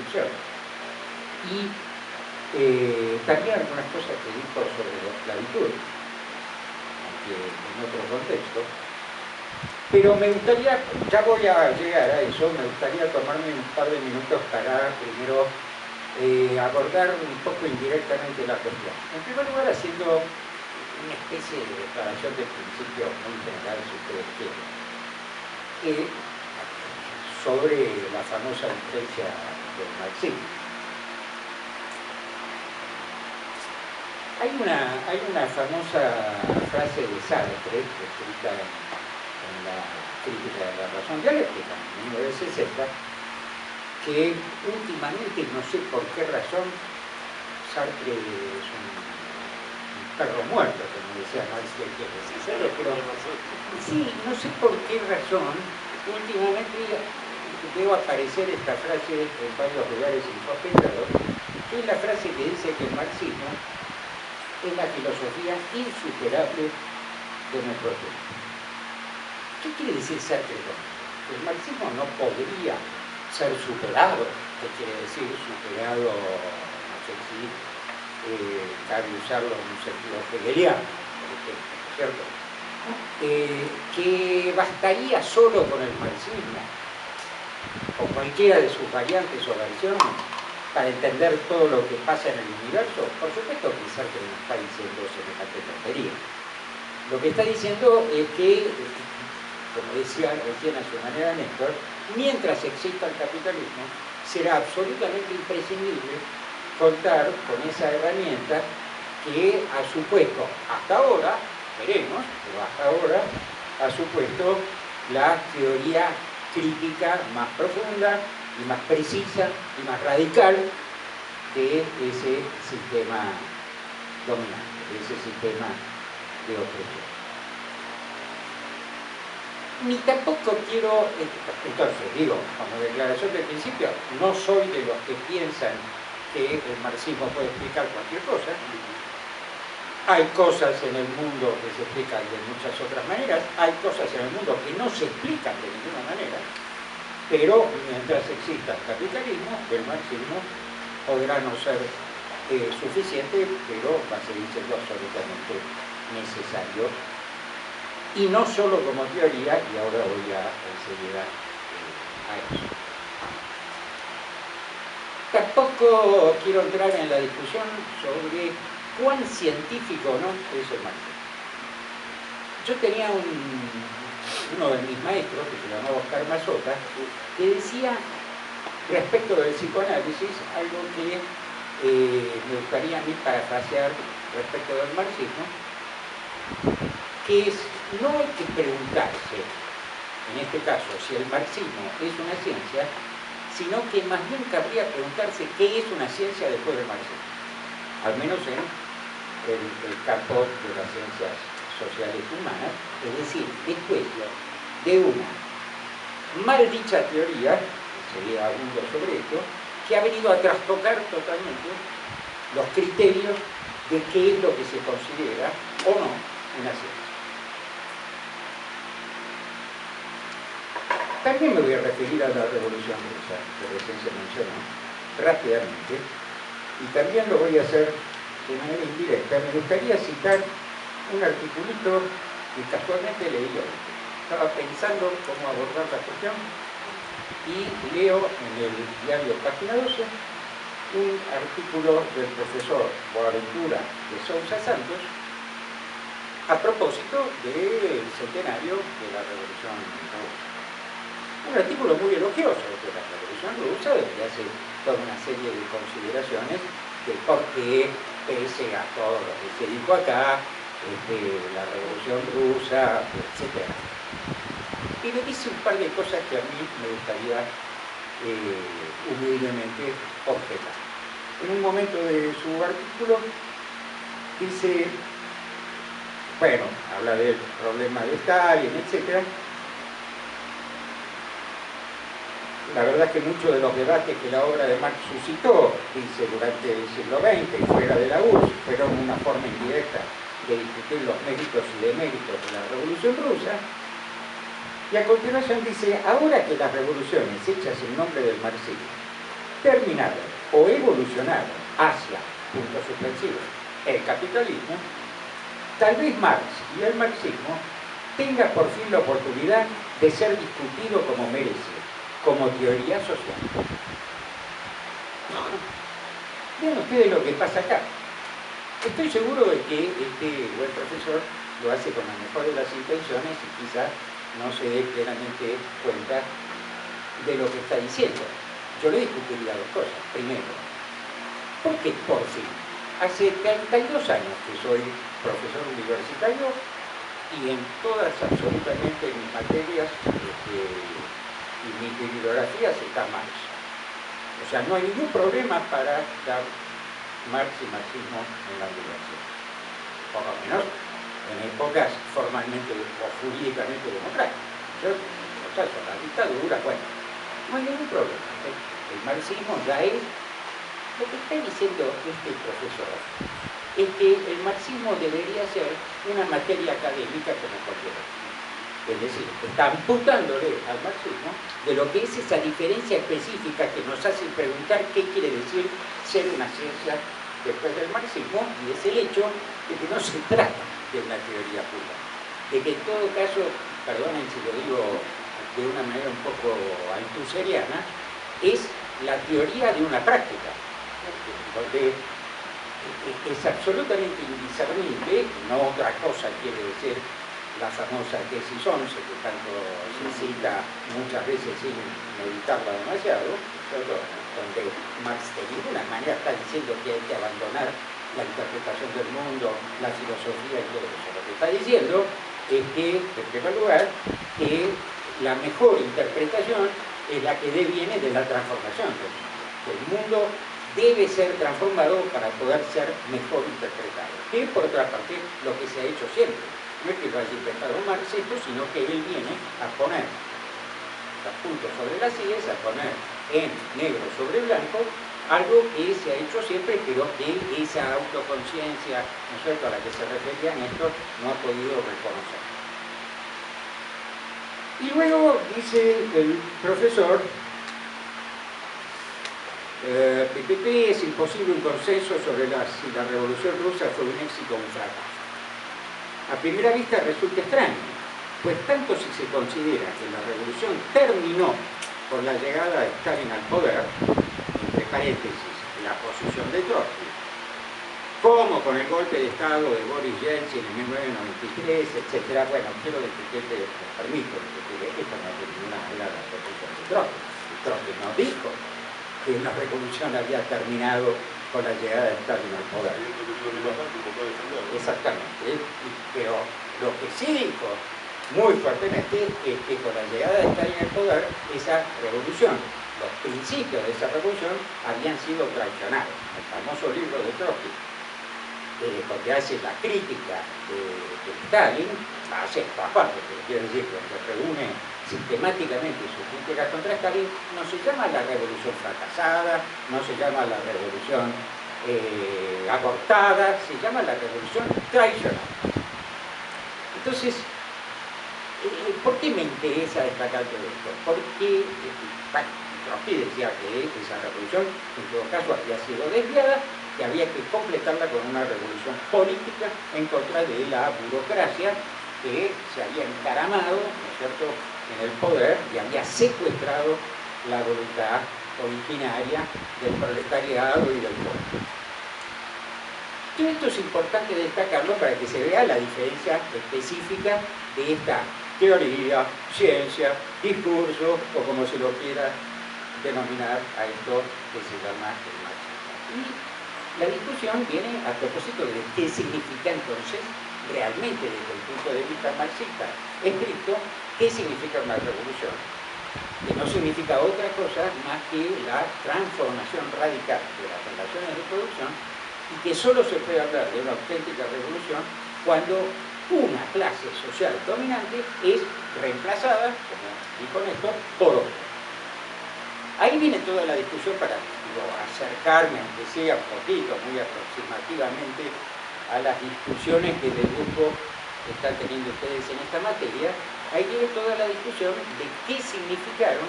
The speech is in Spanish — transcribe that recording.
revolución. Y también algunas cosas que dijo sobre la esclavitud, aunque en otro contexto. Pero me gustaría, ya voy a llegar a eso, me gustaría tomarme un par de minutos para primero abordar un poco indirectamente la cuestión. En primer lugar, haciendo una especie de declaración de principio muy general, si ustedes quieren, sobre la famosa influencia del marxismo. Hay una famosa frase de Sartre, escrita en la Crítica de la Razón Dialéctica, en 1960, que últimamente, no sé por qué razón, Sartre es un perro muerto, como decía Marx, pero sí, no sé por qué razón, últimamente veo aparecer esta frase en varios lugares insospechados, que es la frase que dice que el marxismo es la filosofía insuperable de nuestro tiempo. ¿Qué quiere decir Sartre con esto? El marxismo no podría ser superado. ¿Qué quiere decir superado? No sé si cabe usarlo en un sentido hegeliano, por ejemplo, ¿cierto? Que bastaría solo con el marxismo, o cualquiera de sus variantes o versiones, para entender todo lo que pasa en el universo. Por supuesto que Sartre no está diciendo semejante tontería. Lo que está diciendo es que, como decía recién a su manera Néstor, mientras exista el capitalismo, será absolutamente imprescindible contar con esa herramienta que ha supuesto hasta ahora, veremos, pero hasta ahora ha supuesto la teoría crítica más profunda y más precisa y más radical de ese sistema dominante, de ese sistema de opresión. Ni tampoco quiero, entonces digo, como declaración de principio, no soy de los que piensan que el marxismo puede explicar cualquier cosa. Hay cosas en el mundo que se explican de muchas otras maneras, hay cosas en el mundo que no se explican de ninguna manera, pero mientras exista el capitalismo, el marxismo podrá no ser suficiente, pero va a seguir siendo absolutamente necesario. Y no solo como teoría, y ahora voy a enseguida a eso. Tampoco quiero entrar en la discusión sobre cuán científico o no es el marxismo. Yo tenía uno de mis maestros, que se llamaba Oscar Mazota, que decía respecto del psicoanálisis algo que me gustaría a mí parafrasear respecto del marxismo, que es, no hay que preguntarse, en este caso, si el marxismo es una ciencia, sino que más bien cabría preguntarse qué es una ciencia después del marxismo, al menos en el campo de las ciencias sociales humanas, es decir, después de una mal dicha teoría, sería abundante sobre esto, que ha venido a trastocar totalmente los criterios de qué es lo que se considera o no una ciencia. También me voy a referir a la Revolución Rusa, que recién se mencionó, rápidamente, y también lo voy a hacer de manera indirecta. Me gustaría citar un articulito que casualmente leí hoy. Estaba pensando cómo abordar la cuestión y leo en el diario Página 12 un artículo del profesor Boaventura de Sousa Santos a propósito del centenario de la Revolución Rusa. Un artículo muy elogioso de la Revolución Rusa, donde hace toda una serie de consideraciones de por qué, pese a todo lo que se dijo acá, la Revolución Rusa, etc. Y le dice un par de cosas que a mí me gustaría humildemente objetar. En un momento de su artículo dice, bueno, habla del problema de Stalin, etc. La verdad es que muchos de los debates que la obra de Marx suscitó, dice, durante el siglo XX y fuera de la URSS, fueron una forma indirecta de discutir los méritos y deméritos de la Revolución Rusa. Y a continuación dice, ahora que las revoluciones hechas en nombre del marxismo terminaron o evolucionaron hacia, puntos suspensivos, el capitalismo, tal vez Marx y el marxismo tenga por fin la oportunidad de ser discutido como merece, como teoría social. Vean ustedes lo que pasa acá. Estoy seguro de que este buen profesor lo hace con la mejor de las intenciones y quizás no se dé plenamente cuenta de lo que está diciendo. Yo le discutiría dos cosas. Primero, ¿por qué por fin? Hace 32 años que soy profesor universitario y en todas absolutamente mis materias y mis bibliografías está Marx. O sea, no hay ningún problema para dar Marx y marxismo en la universidad. Por lo menos en épocas formalmente o jurídicamente democráticas. O sea, con la dictadura, bueno, no hay ningún problema. El marxismo ya es lo que está diciendo este profesor. Es que el marxismo debería ser una materia académica como cualquier otra. Es decir, está amputándole al marxismo de lo que es esa diferencia específica que nos hace preguntar qué quiere decir ser una ciencia después del marxismo, y es el hecho de que no se trata de una teoría pura. De que en todo caso, perdonen si lo digo de una manera un poco altuseriana, es la teoría de una práctica, donde es absolutamente indiscernible, no otra cosa quiere decir la famosa tesis 11, que tanto se cita muchas veces sin meditarla demasiado, donde Marx de ninguna manera está diciendo que hay que abandonar la interpretación del mundo, la filosofía y todo eso. Lo que está diciendo es que, en primer lugar, que la mejor interpretación es la que deviene de la transformación del mundo. El mundo debe ser transformado para poder ser mejor interpretado. Que, por otra parte, lo que se ha hecho siempre. No es que lo haya inventado Marx esto, sino que él viene a poner los puntos sobre las sillas, a poner en negro sobre blanco algo que se ha hecho siempre, pero que esa autoconciencia, ¿no es cierto?, a la que se refería Néstor, no ha podido reconocer. Y luego dice el profesor, es imposible un consenso sobre si la Revolución Rusa fue un éxito o un fracaso. A primera vista resulta extraño, pues tanto si se considera que la revolución terminó con la llegada de Stalin al poder, entre paréntesis, la posición de Trotsky, como con el golpe de Estado de Boris Yeltsin en 1993, etc. Bueno, quiero que me permito, porque esto no es de ninguna manera la posición de Trotsky. Trotsky no dijo que la revolución había terminado con la llegada de Stalin al poder. Exactamente, pero lo que sí dijo muy fuertemente es que con la llegada de Stalin al poder, esa revolución, los principios de esa revolución habían sido traicionados. El famoso libro de Trotsky, donde hace la crítica de Stalin, hace en todas partes, pero quiero decir, cuando reúne sistemáticamente sus críticas contra Stalin, no se llama la revolución fracasada, no se llama la revolución abortada, se llama la revolución traicionada. Entonces, ¿por qué me interesa destacar todo esto? Porque, bueno, Trotsky decía que esa revolución, en todo caso, había sido desviada, que había que completarla con una revolución política en contra de la burocracia que se había encaramado, ¿no es cierto?, en el poder y había secuestrado la voluntad originaria del proletariado y del pueblo. Todo esto es importante destacarlo para que se vea la diferencia específica de esta teoría, ciencia, discurso, o como se lo quiera denominar a esto que se llama el marxismo. Y la discusión viene a propósito de qué significa entonces realmente desde el punto de vista marxista estricto, qué significa una revolución, que no significa otra cosa más que la transformación radical de las relaciones de producción, y que solo se puede hablar de una auténtica revolución cuando una clase social dominante es reemplazada, como dijo Néstor, por otra. Ahí viene toda la discusión para acercarme, aunque sea un poquito, muy aproximativamente, a las discusiones que del grupo están teniendo ustedes en esta materia. Ahí viene toda la discusión de qué significaron,